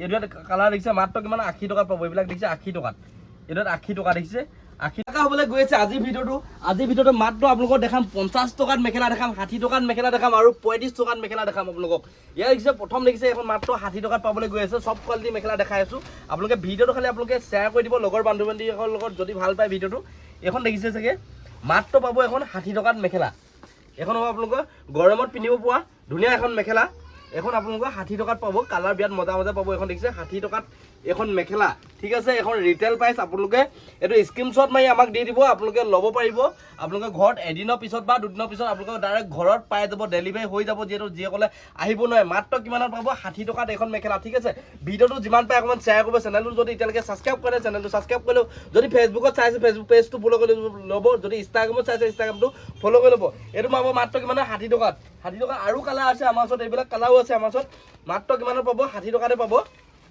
এইটোত কালাৰ দেখিছে মাত্ৰ কিমান 80 টকাত পাব এইবিলাক দেখিছে 80 টকাত এইটোত 80 টকা দেখিছে 80 টকা হ'বলৈ গৈ আছে আজিৰ ভিডিঅ'টো মাত্ৰ আপোনালোকক দেখাম 50 টকাত মেখেলা দেখাম 60 টকাত মেখেলা দেখাম আৰু 35 টকাত মেখেলা দেখাম আপোনালোকক ইয়াৰ দেখিছে প্ৰথম দেখিছে এখন মাত্ৰ 60 টকাত পাবলৈ গৈ আছে সব কোৱালিটি মেখেলা দেখাই আছো আপোনালোকে ভিডিঅ'টো খালি আপোনালোকে শ্বেয়াৰ কৰি দিব লগৰ বান্ধৱীসকলৰ লগত যদি ভাল পায় ভিডিঅ'টো এখন দেখিছে চাগে মাত্ৰ পাব এখন 60 টকাত মেখেলা এখন হ'ব আপোনালোকৰ গৰমত পিন্ধিব পোৱা ধুনীয়া এখন মেখেলা এখন আপোনালোকৰ 60 টকাত পাব কালাৰ বিয়াত মজা পাব এখন দেখিছে 60 টকাত এখন মেখেলা ঠিক আছে এখন ৰিটেল প্ৰাইস আপোনালোকে এটো স্ক্ৰিনশ্বট মাৰি আমাক দি দিব আপোনালোকে ল'ব পাৰিব আপোনালোকে ঘৰত এদিনৰ পিছত বা দুদিনৰ পিছত আপোনালোকে ডাইৰেক্ট ঘৰত পাই যাব ডেলিভাৰী হৈ যাব যেটো যিসকলে আহিব নহয় মাত্ৰ কিমানত পাব 60 টকাত এখন মেখেলা ঠিক আছে ভিডিঅ'টো যিমান পায় অকমান শ্বেয়াৰ কৰিব চেনেলটো যদি এতিয়ালৈকে সাবস্ক্ৰাইব কৰে চেনেলটো সাবস্ক্ৰাইব কৰিলো যদি ফেসবুকত চাইছে ফেসবুক পেজটো ফলো কৰি ল'ব যদি ইনষ্টাগ্ৰামত চাইছে ইনষ্টাগ্ৰামটো ফলো কৰি ল'ব এটো পাব মাত্ৰ কিমান 60 টকাত 60 টকা আৰু কালাৰ আছে আমাৰ ওচৰত এইবিলাক কালাৰো আছে আমাৰ ওচৰত মাত্ৰ কিমানত পাব 60 টকাতে পাব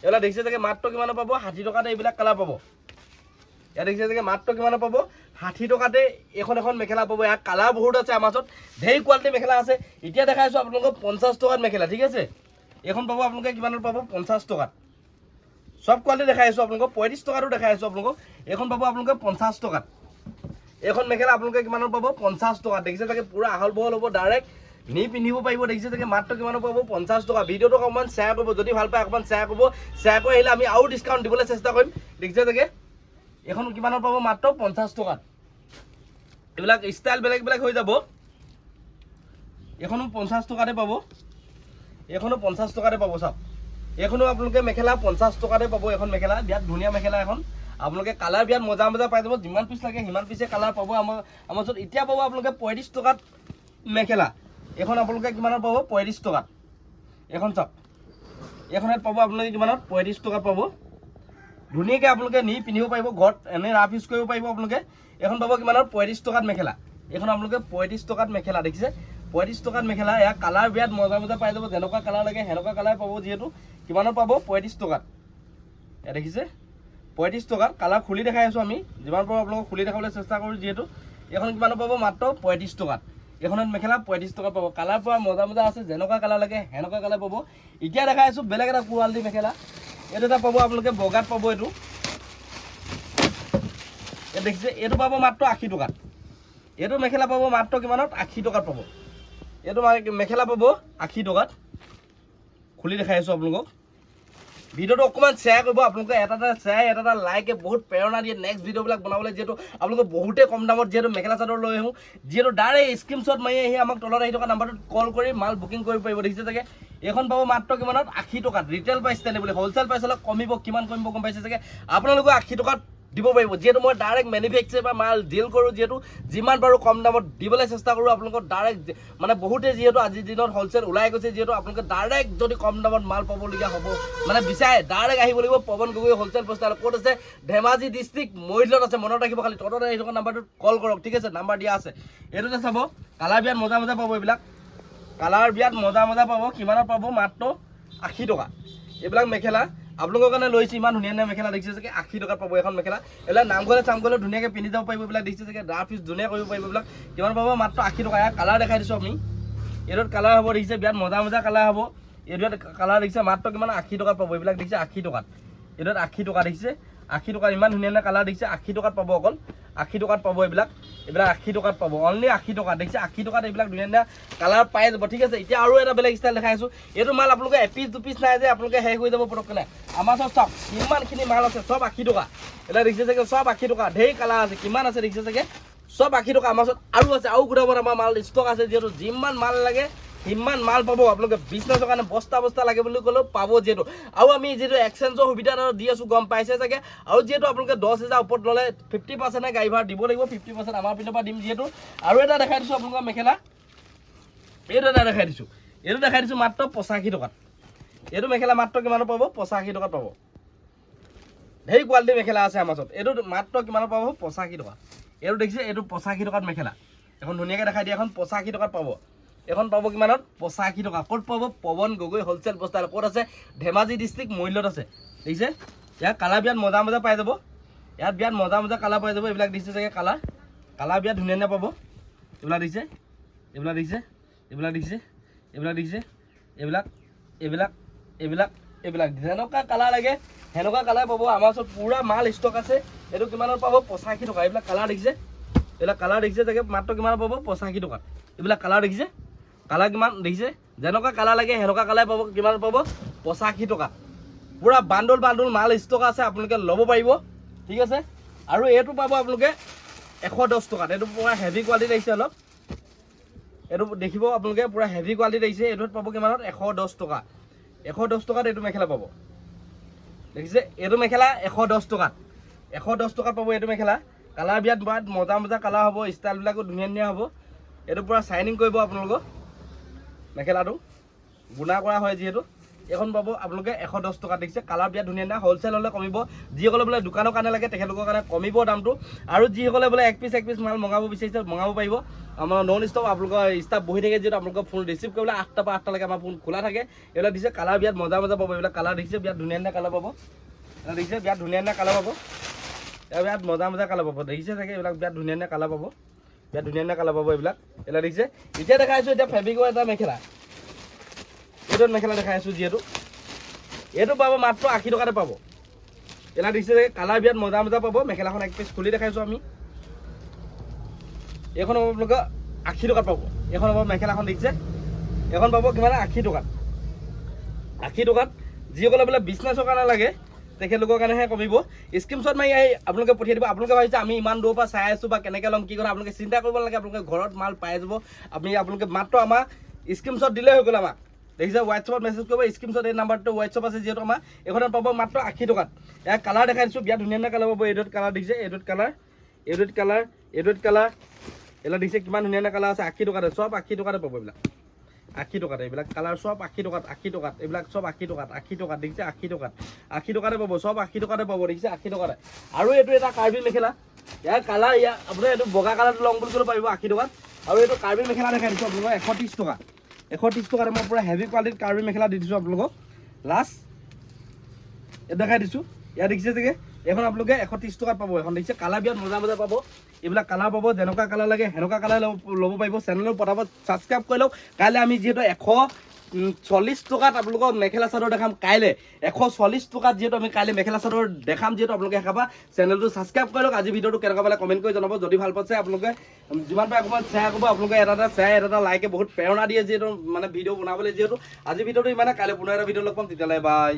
এলা দেখিছে যে মাত্ৰ কিমানত পাব 60 টকাতে এইবিলাক কালাৰ পাব ইয়া দেখিছে যে মাত্ৰ কিমানত পাব 60 টকাতে এখন মেখেলা পাব ইয়া কালাৰ বহুত আছে আমাৰ ওচৰত ধেই কোৱালিটি মেখেলা আছে এতিয়া দেখাইছো আপোনালোকক 50 টকাত মেখেলা ঠিক আছে এখন পাব আপোনালোকে কিমানত পাব 50 টকাত সব কোৱালিটি দেখাইছো আপোনালোকক 35 টকাটো দেখাইছো আপোনালোকক এখন পাব আপোনালোকে 50 টকাত এখন মেখেলা আপোনালোকে কিমানত পাব 50 টকা দেখিছে যে পুৰা আহল বহল হ'ব ডাইৰেক্ট নি পিন্ধিব পাৰিব দেখিছে যে মাত্ৰ কিমানত পাব 50 টকা ভিডিঅ'টো অকমান শ্বেয়াৰ কৰিব যদি ভাল পায় অকমান শ্বেয়াৰ কৰিব শ্বেয়াৰ কৰি আহিলে আমি আৰু ডিসকাউন্ট দিবলৈ চেষ্টা কৰিম দেখিছে যে এখন কিমানত পাব মাত্ৰ 50 টকাত এইবিলাক ষ্টাইল বেলেগ হৈ যাব এখনো 50 টকাতে পাব এখনো 50 টকাতে পাব সব এখনো আপোনালোকে মেখেলা 50 টকাতে পাব এখন মেখেলা বিয়াত ধুনীয়া মেখেলা এখন আপোনালোকে কালাৰ বিয়াত মজা পাই যাব যিমান পিছ লাগে হিমান পিছে কালাৰ পাব আমাৰ ওচৰত এতিয়া পাব আপোনালোকে 35 টকাত মেখেলা এখন আপোনালোকে কিমানত পাব 35 টকাত এখন চাওক এখনত পাব আপোনালোকে কিমানত 35 টকাত পাব ধুনীয়াকৈ আপোনালোকে নি পিন্ধিব পাৰিব ঘৰত এনে ৰাফ ইউজ কৰিব পাৰিব আপোনালোকে এখন পাব কিমানত 35 টকাত মেখেলা এখন আপোনালোকে 35 টকাত মেখেলা দেখিছে 35 টকাত মেখেলা এয়া কালাৰ বিয়াত মজা পাই যাব যেনেকুৱা কালাৰ লাগে হেনেকুৱা কালাৰ পাব যেহেতু কিমানত পাব 35 টকাত এয়া দেখিছে 35 টকাত কালাৰ খুলি দেখাই আছো আমি যিমান পাৰো আপোনালোকক খুলি দেখাবলৈ চেষ্টা কৰো যেহেতু এখন কিমানত পাব মাত্ৰ 35 টকাত এখনত মেখেলা 35 টকা পাব কালাৰ পৰা মজা আছে যেনেকুৱা কালাৰ লাগে হেনেকুৱা কালাৰ পাব এতিয়া দেখাই আছো বেলেগ এটা কোৱালিটি মেখেলা এটো এটা পাব আপোনালোকে বগাত পাব এটো এ দেখিছে এটো পাব মাত্ৰ 80 টকাত এটো মেখেলা পাব মাত্ৰ কিমানত 80 টকাত পাব এটো মেখেলা পাব 80 টকাত খুলি দেখাই আছো আপোনালোকক ভিডিঅ'টো অকমান শ্বেয়াৰ কৰিব আপোনালোকে এটা শ্বেয়াৰ এটা লাইকে বহুত প্ৰেৰণা দিয়ে নেক্সট ভিডিঅ'বিলাক বনাবলৈ যেহেতু আপোনালোকে বহুতে কম দামত যেহেতু মেখেলা চাদৰ লৈ আহো যেহেতু ডাইৰেক্ট স্ক্ৰীনশ্বট মাৰি আহি আমাক তলত আহি থকা নাম্বাৰটোত কল কৰি মাল বুকিং কৰিব পাৰিব দেখিছে চাগে এখন পাব মাত্ৰ কিমানত 80 টকাত ৰিটেল প্ৰাইচ তেনে বুলি হোলচেল প্ৰাইচ অলপ কমিব কিমান কমিব গম পাইছে চাগে আপোনালোকে 80 টকাত দিব পাৰিব যেহেতু মই ডাইৰেক্ট ম্যানুফেকচাৰ বা মাল ডিল কৰো যেহেতু যিমান পাৰো কম দামত দিবলৈ চেষ্টা কৰো আপোনালোকক ডাইৰেক্ট মানে বহুতে যেহেতু আজিৰ দিনত হোলচেল ওলাই গৈছে যেহেতু আপোনালোকে ডাইৰেক্ট যদি কম দামত মাল পাবলগীয়া হ'ব মানে বিচাৰে ডাইৰেক্ট আহিব লাগিব পৱন গগৈ হোলচেল পোষ্টাৰ ক'ত আছে ধেমাজি ডিস্ট্ৰিক্ট মহিলত আছে মনত ৰাখিব খালি তলত আহি থকা নাম্বাৰটোত কল কৰক ঠিক আছে নাম্বাৰ দিয়া আছে এটোতে চাব কালাৰ বিয়াত মজা পাব এইবিলাক কালাৰ বিয়াত মজা পাব কিমানত পাব মাত্ৰ 80 টকা এইবিলাক মেখেলা আপোনালোকৰ কাৰণে লৈছে ইমান ধুনীয়া মেখেলা দেখিছে যে 80 টকাত পাব এখন মেখেলা এলা নামঘৰলে চামঘৰলে ধুনীয়াকৈ পিন্ধি যাব পাৰিব এইবিলাক দেখিছে যে ৰাফ ইউজ ধুনীয়া কৰিব পাৰিব এইবিলাক কিমান পাব মাত্ৰ 80 টকা কালাৰ দেখাই দিছো আমি এটোত কালাৰ হ'ব দেখিছে বিয়াত মজা কালাৰ হ'ব এটোত কালাৰ দেখিছে মাত্ৰ কিমান 80 টকাত পাব এইবিলাক দেখিছে 80 টকাত এটোত 80 টকা দেখিছে 80 টকা ইমান ধুনীয়া কালাৰ দেখিছে 80 টকাত পাব অকল 80 টকাত পাব এইবিলাক 80 টকাত পাব অনলি 80 টকা দেখিছে 80 টকাত এইবিলাক ধুনীয়া কালাৰ পাই যাব ঠিক আছে এতিয়া আৰু এটা বেলেগ ষ্টাইল দেখাইছো এইটো মাল আপোনালোকে এপিস দুপিস নাই যে আপোনালোকে শেষ হৈ যাব পটককৈ নাই আমাৰ সব চাওক কিমানখিনি মাল আছে সব 80 টকা এটা দেখিছে চাগে সব 80 টকা ধেই কালাৰ আছে কিমান আছে দেখিছে চাগে সব 80 টকা আমাৰ আৰু আছে আৰু গোটাবত আমাৰ মাল ষ্টক আছে যেহেতু যিমান মাল লাগে হিমান মাল পাব আপোনালোকে বিজনেছৰ কাৰণে বস্তা লাগে বুলি ক'লেও পাব যেহেতু আৰু আমি যেহেতু এক্সচেঞ্জৰ সুবিধা দি আছো গম পাইছে চাগে আৰু যেহেতু আপোনালোকে 10,000 ওপৰত ল'লে 50% গাড়ী ভাড়া দিব লাগিব 50% আমাৰ পিনৰ পৰা দিম যেহেতু আৰু এটা দেখাই দিছো আপোনালোকৰ মেখেলা এইটো এটা দেখাই দিছো মাত্ৰ 85 টকাত এইটো মেখেলা মাত্ৰ কিমানত পাব 85 টকাত পাব ধেই কোৱালিটি মেখেলা আছে আমাৰ ওচৰত এইটো মাত্ৰ কিমানত পাব 85 টকা এইটো দেখিছে এইটো 85 টকাত মেখেলা এখন ধুনীয়াকৈ দেখাই দিয়ে এখন 85 টকাত পাব এখন পাব কিমানত 85 টকা ক'ত পাব পৱন গগৈ হোলচেল পোষ্টাৰ ক'ত আছে ধেমাজি ডিস্ট্ৰিক্ট মহিলত আছে দেখিছে ইয়াৰ কালাৰ বিয়াত মজা পাই যাব ইয়াত বিয়াত মজা কালাৰ পাই যাব এইবিলাক দিছে চাগে কালাৰ বিয়াত ধুনীয়া পাব এইবিলাক দিছে এইবিলাক এইবিলাক যেনেকুৱা কালাৰ লাগে সেনেকুৱা কালাৰ পাব আমাৰ ওচৰত পুৰা মাল ষ্টক আছে এইটো কিমানত পাব 85 টকা এইবিলাক কালাৰ দেখিছে চাগে মাত্ৰ কিমান পাব 85 টকা এইবিলাক কালাৰ দেখিছে কালাৰ কিমান দেখিছে যেনেকুৱা কালাৰ লাগে সেনেকুৱা কালাৰ পাব কিমান পাব 85 টকা পুৰা বান্ডল মাল ষ্টক আছে আপোনালোকে ল'ব পাৰিব ঠিক আছে আৰু এইটো পাব আপোনালোকে 110 টকাত এইটো পুৰা হেভি কোৱালিটি আহিছে অলপ এইটো দেখিব আপোনালোকে পুৰা হেভি কোৱালিটি আহিছে এইটোত পাব কিমানত 110 টকা 110 টকাত এইটো মেখেলা পাব দেখিছে এইটো মেখেলা 110 টকাত পাব এইটো মেখেলা কালাৰ বিয়াত মজা কালাৰ হ'ব ষ্টাইলবিলাকো ধুনীয়া হ'ব এইটো পুৰা চাইনিং কৰিব আপোনালোকক মেখেলাটো গুণা কৰা হয় যিহেতু এখন পাব আপোনালোকে 110 টকা দেখিছে কালাৰ বিয়াত ধুনীয়া হোলচেল হ'লে কমিব যিসকলে বোলে দোকানৰ কাৰণে লাগে তেখেতলোকৰ কাৰণে কমিব দামটো আৰু যিসকলে বোলে এক পিচ মাল মগাব বিচাৰিছে মগাব পাৰিব আমাৰ নন ষ্টপ আপোনালোকৰ ষ্টাফ বহি থাকে যিহেতু আপোনালোকৰ ফোন ৰিচিভ কৰিবলৈ 8টা পৰা 8টালৈকে আমাৰ ফোন খোলা থাকে এইবিলাক দিছে কালাৰ বিয়াত মজা পাব এইবিলাক কালাৰ দেখিছে বিয়াত ধুনীয়া কালাৰ পাব এটা দেখিছে বিয়াত ধুনীয়া কালাৰ পাব বিয়াত মজা কালাৰ পাব দেখিছে চাগে এইবিলাক বিয়াত ধুনীয়া কালাৰ পাব এইবিলাক দেখিছে এতিয়া দেখাইছোঁ এতিয়া ফেব্ৰিকৰ এটা মেখেলা এইটো মেখেলা দেখাই আছোঁ যিহেতু এইটো পাব মাত্ৰ 80 টকাতে পাব এলা দেখিছে কালাৰ বিয়াত মজা পাব মেখেলাখন এক পিচ খুলি দেখাইছোঁ আমি এইখন আপোনালোকে 80 টকাত পাব এইখন পাব মেখেলাখন দেখিছে এখন পাব কিমান 80 টকাত যিসকলে বোলে বিজনেছৰ কাৰণে লাগে তেখেতলোকৰ কাৰণেহে কমিব স্ক্ৰীনশ্বট মাৰি আপোনালোকে পঠিয়াই দিব আপোনালোকে ভাবিছে আমি ইমান দূৰৰ পৰা চাই আছোঁ বা কেনেকৈ ল'ম কি কথা আপোনালোকে চিন্তা কৰিব নালাগে আপোনালোকে ঘৰত মাল পাই যাব আপোনালোকে মাত্ৰ আমাক স্ক্ৰীনশ্বট দিলেই হৈ গ'ল আমাক দেখিছে হোৱাটছএপত মেছেজ কৰিব স্ক্ৰীনশ্বট এই নাম্বাৰটো হোৱাটছএপ আছে যিহেতু আমাৰ এইখনত পাব মাত্ৰ 80 টকাত ইয়াৰ কালাৰ দেখাই দিছোঁ বিয়াত ধুনীয়া কালাৰ পাব এইটোত কালাৰ দেখিছে এইটোত কালাৰ এইবিলাক দেখিছে কিমান ধুনীয়া কালাৰ আছে 80 টকাতে চব 80 টকাতে পাব এইবিলাক 80 টকাতে এইবিলাক কালাৰ চব 80 টকাত এইবিলাক চব 80 টকাত দেখিছে 80 টকাতে পাব চব 80 টকাতে পাব দেখিছে 80 টকাতে আৰু এইটো এটা কাৰ্বি মেখেলা ইয়াৰ কালাৰ আপোনাৰ এইটো বগা কালাৰটো লং বুলি ক'লে পাৰিব 80 টকাত আৰু এইটো কাৰ্বি মেখেলা দেখাই দিছোঁ আপোনালোকক 130 টকা 130 টকাতে মই পুৰা হেভি কোৱালিটিৰ কাৰ্বি মেখেলা দি দিছোঁ আপোনালোকক লাষ্ট এইটো দেখাই দিছোঁ ইয়াত দেখিছে চাগে এখন আপোনালোকে 130 টকাত পাব এখন দেখিছে কালাৰ বিয়াত মজা পাব এইবিলাক কালাৰ পাব যেনেকুৱা কালাৰ লাগে সেনেকুৱা কালাৰ ল'ব পাৰিব চেনেলৰ পটাপট ছাবস্ক্ৰাইব কৰি লওক কাইলৈ আমি যিহেতু 140 টকাত আপোনালোকক মেখেলা চাদৰ দেখাম কাইলৈ 140 টকাত যিহেতু আমি কাইলৈ মেখেলা চাদৰ দেখাম যিহেতু আপোনালোকে দেখাবা চেনেলটো ছাবস্ক্ৰাইব কৰি লওক আজি ভিডিঅ'টো কেনেকুৱা পালে কমেণ্ট কৰি জনাব যদি ভাল পাইছে আপোনালোকে যিমান পাৰে অকণমান শ্বেয়াৰ কৰিব আপোনালোকে এটা শ্বেয়াৰ এটা লাইকে বহুত প্ৰেৰণা দিয়ে যিহেতু মানে ভিডিঅ' বনাবলৈ যিহেতু আজি ভিডিঅ'টো ইমানে কাইলৈ পুনৰ এটা ভিডিঅ' লগ পাম তেতিয়ালৈ বাই